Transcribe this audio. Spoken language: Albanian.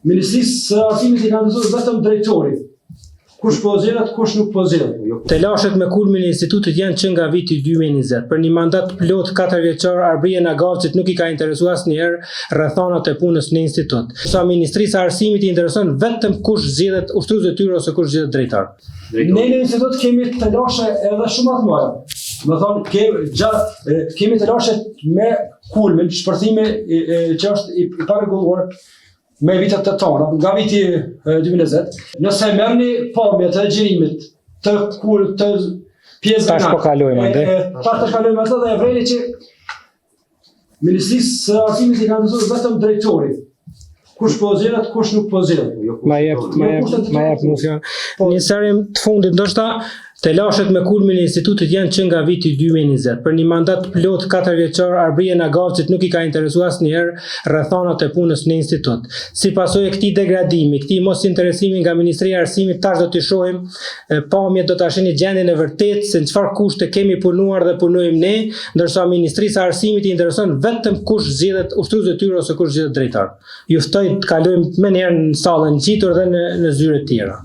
Ministrisë së Arsimit i kanë mësuar vetëm drejtori. Kush po zgjedhet, kush nuk po zgjedhet. Të lashet me kulmin e institutit janë që nga viti 2020. Për një mandat plot 4 vjeçar, Arbria Nagavcit nuk i ka interesuar asnjëherë rrethonat e punës në institut. Sa Ministrisë së Arsimit i intereson vetëm kush zgjedhet ushtrues detyre ose kush zgjedhet drejtar. Ne në institut kemi të lashe edhe shumë të mëdha. Do thonë kemi të lashe me kulmin, shpërthime që është i parregulluar me vitet të tona, nga viti 2020, nëse merrni pamjet të xhirimit të pjesë tash po kalojmë ande. Tash kalojmë atë dhe e vreni që Ministrisë së Arsimit i kanë mësuar vetëm drejtori. Kush po zgjedhet, kush nuk po zgjedhet. Ma jep mosion. Një serim të fundit ndoshta të lashet me kulmin e institutit janë që nga viti 2020. Për një mandat plot 4 vjeçar, Arbria Nagavcit nuk i ka interesuar asnjëherë rrethonat e punës në institut. Si pasojë këtij degradimi, këtij mos interesimi nga Ministria e Arsimit, tash do t'i shohim pamjet, do ta shihni gjendjen e vërtetë se në çfarë kushte kemi punuar dhe punojmë ne, ndërsa Ministrisë së Arsimit i intereson vetëm kush zgjedhet ushtrues detyre ose kush zgjedhet drejtar. Ju ftoj të kalojmë më njëherë në sallën ngjitur dhe në zyre të tjera.